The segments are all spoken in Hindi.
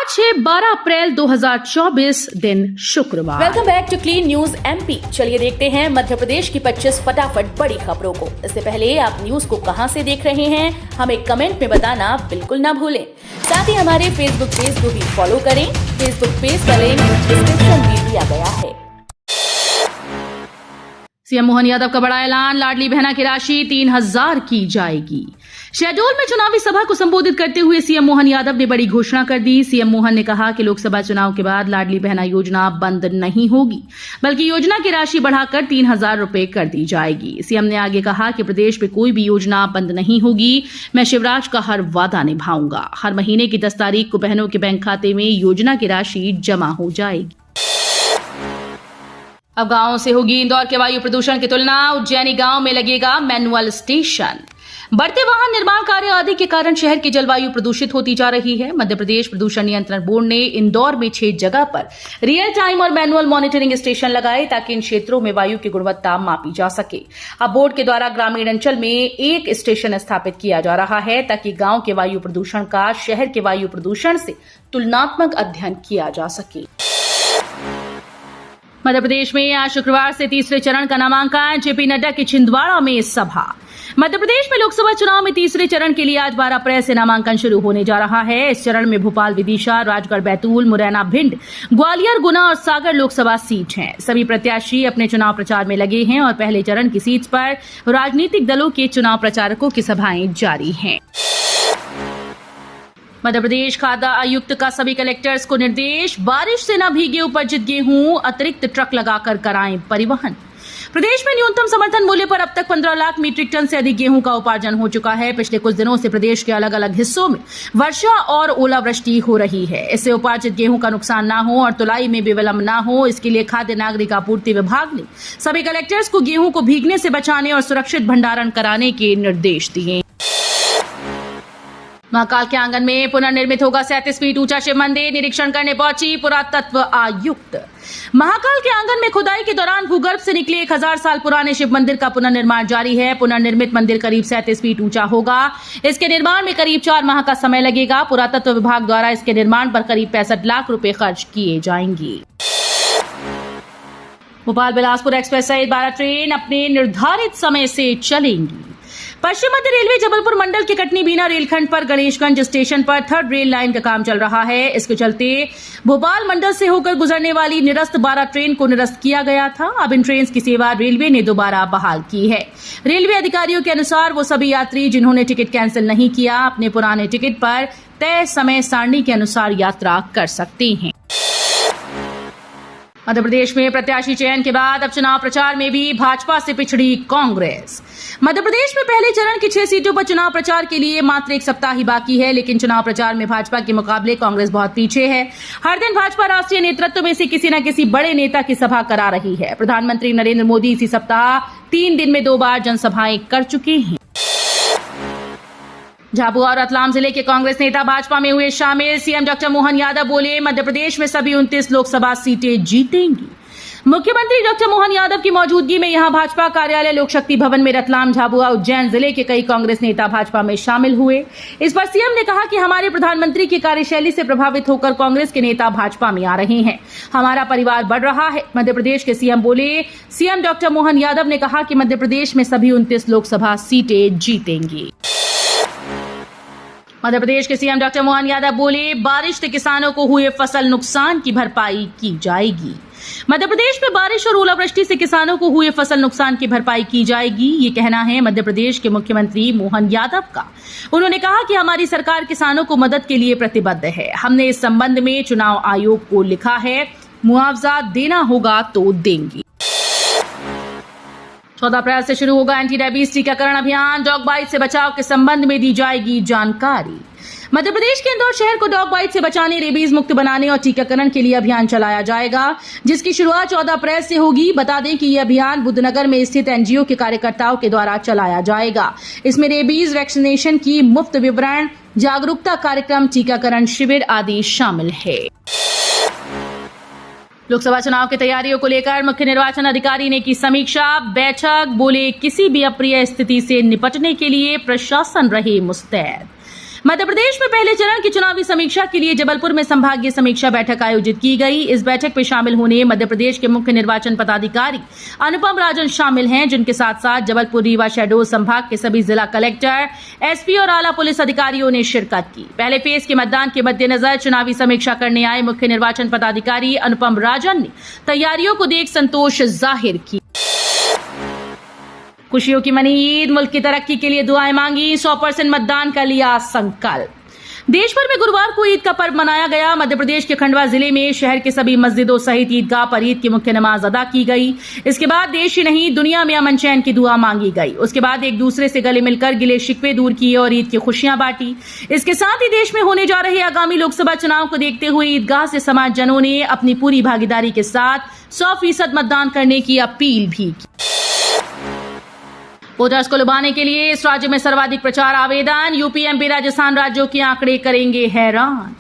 आज है 12 अप्रैल 2024 दिन शुक्रवार। Welcome back to Clean News MP. चलिए देखते हैं मध्य प्रदेश की 25 फटाफट बड़ी खबरों को। इससे पहले आप न्यूज को कहां से देख रहे हैं हमें कमेंट में बताना बिल्कुल ना भूलें। साथ ही हमारे फेसबुक पेज को भी फॉलो करें। फेसबुक पेज का लिंक डिस्क्रिप्शन में दिया गया है। सीएम मोहन यादव का बड़ा ऐलान, लाडली बहना की राशि 3000 की जाएगी। शहडोल में चुनावी सभा को संबोधित करते हुए सीएम मोहन यादव ने बड़ी घोषणा कर दी। सीएम मोहन ने कहा कि लोकसभा चुनाव के बाद लाडली बहना योजना बंद नहीं होगी, बल्कि योजना की राशि बढ़ाकर 3000 रुपए कर दी जाएगी। सीएम ने आगे कहा कि प्रदेश में कोई भी योजना बंद नहीं होगी। मैं शिवराज का हर वादा निभाऊंगा। हर महीने की 10 तारीख को बहनों के बैंक खाते में योजना की राशि जमा हो जाएगी। अब गांवों से होगी इंदौर के वायु प्रदूषण की तुलना। उज्जैनी गांव में लगेगा मैनुअल स्टेशन। बढ़ते वाहन निर्माण कार्य आदि के कारण शहर की जलवायु प्रदूषित होती जा रही है। मध्य प्रदेश प्रदूषण नियंत्रण बोर्ड ने इंदौर में 6 जगह पर रियल टाइम और मैनुअल मॉनिटरिंग स्टेशन लगाए ताकि इन क्षेत्रों में वायु की गुणवत्ता मापी जा सके। अब बोर्ड के द्वारा ग्रामीण अंचल में एक स्टेशन स्थापित किया जा रहा है ताकि गांव के वायु प्रदूषण का शहर के वायु प्रदूषण से तुलनात्मक अध्ययन किया जा सके। मध्य प्रदेश में आज शुक्रवार से तीसरे चरण का नामांकन। जेपी नड्डा की छिंदवाड़ा में सभा। मध्य प्रदेश में लोकसभा चुनाव में तीसरे चरण के लिए आज 12 अप्रैल से नामांकन शुरू होने जा रहा है। इस चरण में भोपाल, विदिशा, राजगढ़, बैतूल, मुरैना, भिंड, ग्वालियर, गुना और सागर लोकसभा सीट हैं। सभी प्रत्याशी अपने चुनाव प्रचार में लगे हैं और पहले चरण की सीट पर राजनीतिक दलों के चुनाव प्रचारकों की सभाएं जारी हैं। मध्य प्रदेश खाद्य आयुक्त का सभी कलेक्टर्स को निर्देश, बारिश से न भीगे उपजित गेहूं अतिरिक्त ट्रक लगाकर कराएं परिवहन। प्रदेश में न्यूनतम समर्थन मूल्य पर अब तक 15 लाख मीट्रिक टन से अधिक गेहूं का उपार्जन हो चुका है। पिछले कुछ दिनों से प्रदेश के अलग अलग हिस्सों में वर्षा और ओलावृष्टि हो रही है। इससे उपार्जित गेहूं का नुकसान न हो और तुलाई में भी विलंब न हो, इसके लिए खाद्य नागरिक आपूर्ति विभाग ने सभी कलेक्टर्स को गेहूं को भीगने से बचाने और सुरक्षित भंडारण कराने के निर्देश दिए। महाकाल के आंगन में पुनर्निर्मित होगा 37 फीट ऊंचा शिव मंदिर। निरीक्षण करने पहुंची पुरातत्व आयुक्त। महाकाल के आंगन में खुदाई के दौरान भूगर्भ से निकले 1000 साल पुराने शिव मंदिर का पुनर्निर्माण जारी है। पुनर्निर्मित मंदिर करीब 37 फीट ऊंचा होगा। इसके निर्माण में करीब 4 माह का समय लगेगा। पुरातत्व विभाग द्वारा इसके निर्माण पर करीब 65 लाख रुपए खर्च किए जाएंगे। भोपाल बिलासपुर एक्सप्रेस सहित 12 ट्रेन अपने निर्धारित समय से चलेंगी। पश्चिम मध्य रेलवे जबलपुर मंडल के कटनी बीना रेलखंड पर गणेशगंज स्टेशन पर 3rd रेल लाइन का काम चल रहा है। इसके चलते भोपाल मंडल से होकर गुजरने वाली निरस्त 12 ट्रेन को निरस्त किया गया था। अब इन ट्रेन की सेवा रेलवे ने दोबारा बहाल की है। रेलवे अधिकारियों के अनुसार वो सभी यात्री जिन्होंने टिकट कैंसिल नहीं किया अपने पुराने टिकट पर तय समय सारणी के अनुसार यात्रा कर सकते हैं। मध्य प्रदेश में प्रत्याशी चयन के बाद अब चुनाव प्रचार में भी भाजपा से पिछड़ी कांग्रेस। मध्य प्रदेश में पहले चरण की 6 सीटों पर चुनाव प्रचार के लिए मात्र 1 सप्ताह ही बाकी है, लेकिन चुनाव प्रचार में भाजपा के मुकाबले कांग्रेस बहुत पीछे है। हर दिन भाजपा राष्ट्रीय नेतृत्व में से किसी न किसी बड़े नेता की सभा करा रही है। प्रधानमंत्री नरेंद्र मोदी इसी सप्ताह 3 दिन में 2 बार जनसभाएं कर चुके हैं। झाबुआ और रतलाम जिले के कांग्रेस नेता भाजपा में हुए शामिल। सीएम डॉक्टर मोहन यादव बोले, मध्य प्रदेश में सभी 29 लोकसभा सीटें जीतेंगी। मुख्यमंत्री डॉक्टर मोहन यादव की मौजूदगी में यहां भाजपा कार्यालय लोक शक्ति भवन में रतलाम, झाबुआ, उज्जैन जिले के कई कांग्रेस नेता भाजपा में शामिल हुए। इस पर सीएम ने कहा कि हमारे प्रधानमंत्री की कार्यशैली से प्रभावित होकर कांग्रेस के नेता भाजपा में आ रहे हैं। हमारा परिवार बढ़ रहा है। मध्य प्रदेश के सीएम बोले। सीएम डॉक्टर मोहन यादव ने कहा कि मध्य प्रदेश में सभी 29 लोकसभा सीटें जीतेंगी। मध्य प्रदेश के सीएम डॉक्टर मोहन यादव बोले, बारिश से किसानों को हुए फसल नुकसान की भरपाई की जाएगी। मध्य प्रदेश में बारिश और ओलावृष्टि से किसानों को हुए फसल नुकसान की भरपाई की जाएगी। ये कहना है मध्य प्रदेश के मुख्यमंत्री मोहन यादव का। उन्होंने कहा कि हमारी सरकार किसानों को मदद के लिए प्रतिबद्ध है। हमने इस संबंध में चुनाव आयोग को लिखा है। मुआवजा देना होगा तो देंगे। 14 अप्रैल से शुरू होगा एंटी रेबीज टीकाकरण अभियान। डॉग बाइट से बचाव के संबंध में दी जाएगी जानकारी। मध्य प्रदेश के इंदौर शहर को डॉग बाइट से बचाने, रेबीज मुक्त बनाने और टीकाकरण के लिए अभियान चलाया जाएगा, जिसकी शुरुआत 14 अप्रैल से होगी। बता दें कि यह अभियान बुद्धनगर में स्थित एनजीओ के कार्यकर्ताओं के द्वारा चलाया जाएगा। इसमें रेबीज वैक्सीनेशन की मुफ्त विवरण, जागरूकता कार्यक्रम, टीकाकरण शिविर आदि शामिल है। लोकसभा चुनाव की तैयारियों को लेकर मुख्य निर्वाचन अधिकारी ने की समीक्षा बैठक। बोले, किसी भी अप्रिय स्थिति से निपटने के लिए प्रशासन रहे मुस्तैद। मध्य प्रदेश में पहले चरण की चुनावी समीक्षा के लिए जबलपुर में संभागीय समीक्षा बैठक आयोजित की गई। इस बैठक में शामिल होने मध्य प्रदेश के मुख्य निर्वाचन पदाधिकारी अनुपम राजन शामिल हैं, जिनके साथ साथ जबलपुर, रीवा, शहडोल संभाग के सभी जिला कलेक्टर, एसपी और आला पुलिस अधिकारियों ने शिरकत की। पहले फेज के मतदान के मद्देनजर चुनावी समीक्षा करने आए मुख्य निर्वाचन पदाधिकारी अनुपम राजन ने तैयारियों को देख संतोष जाहिर किया। खुशियों की मनी ईद, मुल्क की तरक्की के लिए दुआएं मांगी, 100% मतदान का लिया संकल्प। देश भर में गुरुवार को ईद का पर्व मनाया गया। मध्य प्रदेश के खंडवा जिले में शहर के सभी मस्जिदों सहित ईदगाह पर ईद की मुख्य नमाज अदा की गई। इसके बाद देश ही नहीं दुनिया में अमन चैन की दुआ मांगी गई। उसके बाद एक दूसरे से गले मिलकर गिले शिकवे दूर किए और ईद की खुशियां बांटी। इसके साथ ही देश में होने जा रहे आगामी लोकसभा चुनाव को देखते हुए ईदगाह से समाजजनों ने अपनी पूरी भागीदारी के साथ 100% मतदान करने की अपील भी की। वोटर्स को लुभाने के लिए इस राज्य में सर्वाधिक प्रचार आवेदन, यूपी, एमपी, राजस्थान राज्यों के आंकड़े करेंगे हैरान।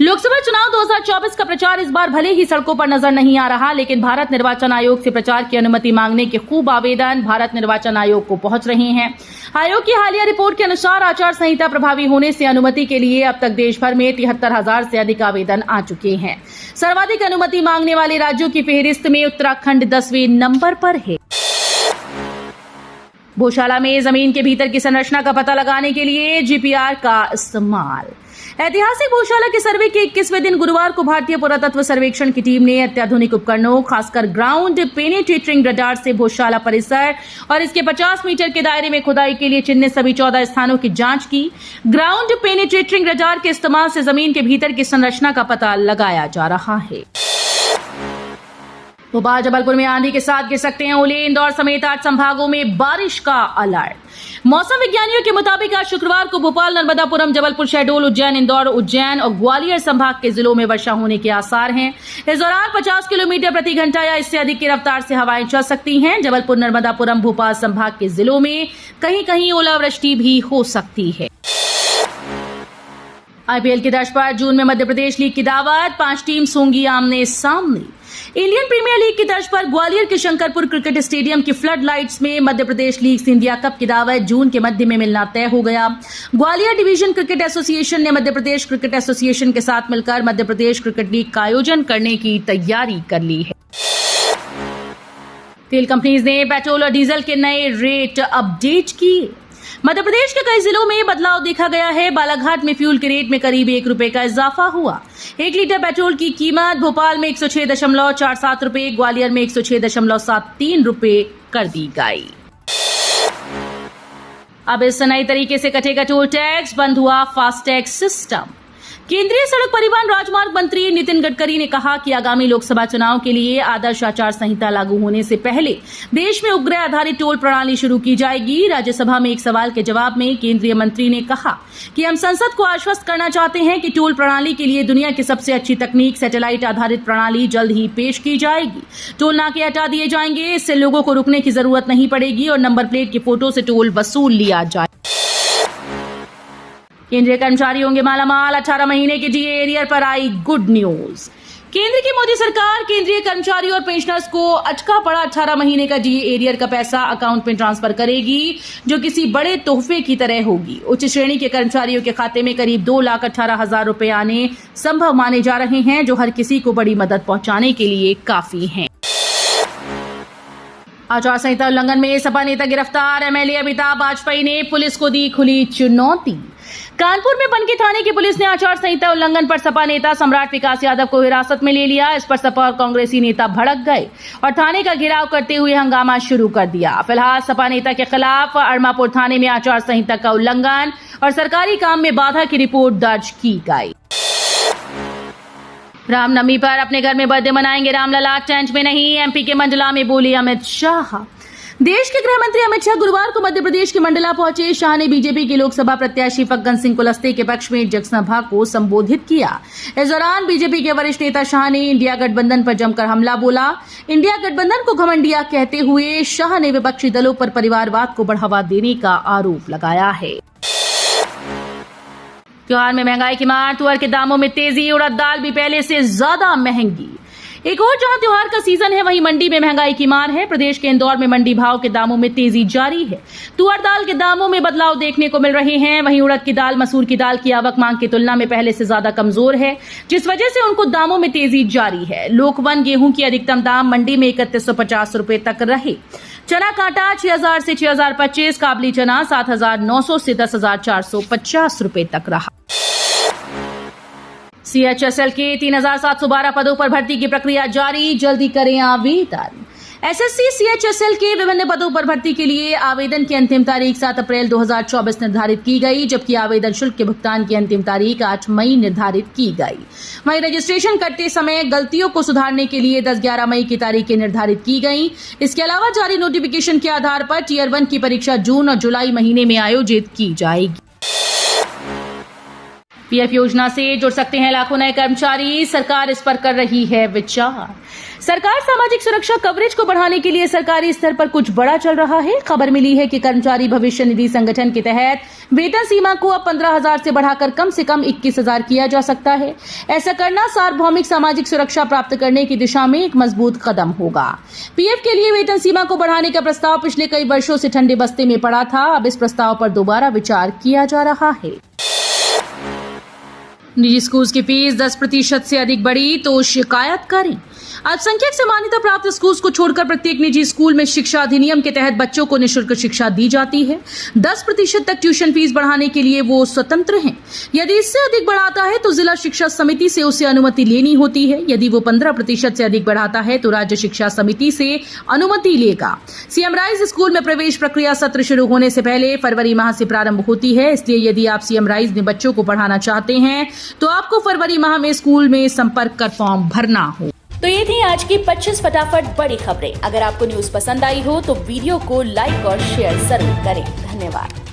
लोकसभा चुनाव 2024 का प्रचार इस बार भले ही सड़कों पर नजर नहीं आ रहा, लेकिन भारत निर्वाचन आयोग से प्रचार की अनुमति मांगने के खूब आवेदन भारत निर्वाचन आयोग को पहुंच रहे हैं। आयोग की हालिया रिपोर्ट के अनुसार आचार संहिता प्रभावी होने से अनुमति के लिए अब तक देश भर में 73,000 से अधिक आवेदन आ चुके हैं। सर्वाधिक अनुमति मांगने वाले राज्यों की फेहरिस्त में उत्तराखंड 10वें नंबर पर है। गौशाला में जमीन के भीतर की संरचना का पता लगाने के लिए जीपीआर का इस्तेमाल। ऐतिहासिक गौशाला के सर्वे के 21वें दिन गुरुवार को भारतीय पुरातत्व सर्वेक्षण की टीम ने अत्याधुनिक उपकरणों, खासकर ग्राउंड पेनिट्रेटिंग रडार से गौशाला परिसर और इसके 50 मीटर के दायरे में खुदाई के लिए चिन्हित सभी 14 स्थानों की जांच की। ग्राउंड पेनिट्रेटिंग रडार के इस्तेमाल से जमीन के भीतर की संरचना का पता लगाया जा रहा है। भोपाल, जबलपुर में आंधी के साथ गिर सकते हैं ओले। इंदौर समेत 8 संभागों में बारिश का अलर्ट। मौसम विज्ञानियों के मुताबिक आज शुक्रवार को भोपाल, नर्मदापुरम, जबलपुर, शहडोल, उज्जैन, इंदौर, उज्जैन और ग्वालियर संभाग के जिलों में वर्षा होने के आसार हैं। इस दौरान 50 किलोमीटर प्रति घंटा या इससे अधिक की रफ्तार से हवाएं चल सकती हैं। जबलपुर, नर्मदापुरम, भोपाल संभाग के जिलों में कहीं कहीं ओलावृष्टि भी हो सकती है। आईपीएल की तर्ज पर जून में मध्य प्रदेश लीग की दावत, 5 टीम्स होंगी आमने सामने। इंडियन प्रीमियर लीग की तर्ज पर ग्वालियर के शंकरपुर क्रिकेट स्टेडियम की फ्लड लाइट्स में Madhya Pradesh league India cup की दावत जून के मध्य में मिलना तय हो गया। ग्वालियर डिवीजन क्रिकेट एसोसिएशन ने मध्य प्रदेश क्रिकेट एसोसिएशन के साथ मिलकर मध्य प्रदेश क्रिकेट लीग का आयोजन करने की तैयारी कर ली है। तेल कंपनीज ने पेट्रोल और डीजल के नए रेट अपडेट किए। मध्य प्रदेश के कई जिलों में बदलाव देखा गया है। बालाघाट में फ्यूल के रेट में करीब 1 रुपए का इजाफा हुआ। 1 लीटर पेट्रोल की कीमत भोपाल में 106.47 रुपए, ग्वालियर में 106.73 रुपए कर दी गई। अब इस नई तरीके से कटेगा टोल टैक्स, बंद हुआ फास्टैग सिस्टम। केंद्रीय सड़क परिवहन राजमार्ग मंत्री नितिन गडकरी ने कहा कि आगामी लोकसभा चुनाव के लिए आदर्श आचार संहिता लागू होने से पहले देश में उपग्रह आधारित टोल प्रणाली शुरू की जाएगी। राज्यसभा में एक सवाल के जवाब में केंद्रीय मंत्री ने कहा कि हम संसद को आश्वस्त करना चाहते हैं कि टोल प्रणाली के लिए दुनिया की सबसे अच्छी तकनीक सैटेलाइट आधारित प्रणाली जल्द ही पेश की जाएगी। टोल नाके हटा दिए जाएंगे, इससे लोगों को रुकने की जरूरत नहीं पड़ेगी और नंबर प्लेट की फोटो से टोल वसूल लिया जाए। केंद्रीय कर्मचारी होंगे मालामाल, 18 महीने के डीए एरियर पर आई गुड न्यूज। केंद्र की मोदी सरकार केंद्रीय कर्मचारी और पेंशनर्स को अटका पड़ा 18 महीने का डीए एरियर का पैसा अकाउंट में ट्रांसफर करेगी, जो किसी बड़े तोहफे की तरह होगी। उच्च श्रेणी के कर्मचारियों के खाते में करीब 2,18,000 रुपए आने संभव माने जा रहे हैं, जो हर किसी को बड़ी मदद पहुंचाने के लिए काफी हैं। आचार संहिता उल्लंघन में सपा नेता गिरफ्तार। एमएलए अमिताभ बाजपेयी ने पुलिस को दी खुली चुनौती। कानपुर में पनकी थाने की पुलिस ने आचार संहिता उल्लंघन पर सपा नेता सम्राट विकास यादव को हिरासत में ले लिया। इस पर सपा और कांग्रेसी नेता भड़क गए और थाने का घेराव करते हुए हंगामा शुरू कर दिया। फिलहाल सपा नेता के खिलाफ अड़मापुर थाने में आचार संहिता का उल्लंघन और सरकारी काम में बाधा की रिपोर्ट दर्ज की गई। रामनवमी पर अपने घर में बर्थडे मनाएंगे रामलला, टेंट में नहीं। एमपी के मंडला में बोले अमित शाह। देश के गृह मंत्री अमित शाह गुरुवार को मध्य प्रदेश के मंडला पहुंचे। शाह ने बीजेपी के लोकसभा प्रत्याशी फग्गन सिंह कुलस्ते के पक्ष में जनसभा को संबोधित किया। इस दौरान बीजेपी के वरिष्ठ नेता शाह ने इंडिया गठबंधन पर जमकर हमला बोला। इंडिया गठबंधन को घमंडिया कहते हुए शाह ने विपक्षी दलों पर परिवारवाद को बढ़ावा देने का आरोप लगाया है। त्योहार में महंगाई की मार, तुअर के दामों में तेजी, उड़द दाल भी पहले से ज्यादा महंगी। एक और जहां त्योहार का सीजन है, वहीं मंडी में महंगाई की मार है। प्रदेश के इंदौर में मंडी भाव के दामों में तेजी जारी है। तुअर दाल के दामों में बदलाव देखने को मिल रहे हैं। वहीं उड़द की दाल, मसूर की दाल की आवक मांग की तुलना में पहले से ज्यादा कमजोर है, जिस वजह से उनको दामों में तेजी जारी है। लोकवन गेहूं की अधिकतम दाम मंडी में 3150 रुपए तक रहे। चना कांटा 6000 से 6025, काबली चना 7900 से 10450 रुपए तक रहा। CHSL के 3712 पदों पर भर्ती की प्रक्रिया जारी, जल्दी करें आवेदन। SSC CHSL के विभिन्न पदों पर भर्ती के लिए आवेदन की अंतिम तारीख 7 अप्रैल 2024 निर्धारित की गई, जबकि आवेदन शुल्क के भुगतान की अंतिम तारीख 8 मई निर्धारित की गई। वहीं रजिस्ट्रेशन करते समय गलतियों को सुधारने के लिए 10-11 मई की तारीखें निर्धारित की गई। इसके अलावा जारी नोटिफिकेशन के आधार पर टियर 1 की परीक्षा जून और जुलाई महीने में आयोजित की जाएगी। PF योजना से जुड़ सकते हैं लाखों नए कर्मचारी, सरकार इस पर कर रही है विचार। सरकार सामाजिक सुरक्षा कवरेज को बढ़ाने के लिए सरकारी स्तर पर कुछ बड़ा चल रहा है। खबर मिली है कि कर्मचारी भविष्य निधि संगठन के तहत वेतन सीमा को अब 15,000 से बढ़ाकर कम से कम 21,000 किया जा सकता है। ऐसा करना सार्वभौमिक सामाजिक सुरक्षा प्राप्त करने की दिशा में एक मजबूत कदम होगा। PF के लिए वेतन सीमा को बढ़ाने का प्रस्ताव पिछले कई वर्षों से ठंडे बस्ते में पड़ा था। अब इस प्रस्ताव पर दोबारा विचार किया जा रहा है। निजी स्कूल की फीस 10% से अधिक बढ़ी तो शिकायत करें। अल्पसंख्यक से मान्यता प्राप्त स्कूल को छोड़कर प्रत्येक निजी स्कूल में शिक्षा अधिनियम के तहत बच्चों को निःशुल्क शिक्षा दी जाती है। 10% तक ट्यूशन फीस बढ़ाने के लिए वो स्वतंत्र हैं। यदि इससे अधिक बढ़ाता है तो जिला शिक्षा समिति से उसे अनुमति लेनी होती है। यदि वो 15% से अधिक बढ़ाता है तो राज्य शिक्षा समिति से अनुमति लेगा। सीएम राइज स्कूल में प्रवेश प्रक्रिया सत्र शुरू होने से पहले फरवरी माह से प्रारंभ होती है। इसलिए यदि आप सीएम राइज में बच्चों को पढ़ाना चाहते हैं तो आपको फरवरी माह में स्कूल में संपर्क कर फॉर्म भरना हो। तो ये थी आज की 25 फटाफट बड़ी खबरें। अगर आपको न्यूज पसंद आई हो तो वीडियो को लाइक और शेयर जरूर करें। धन्यवाद।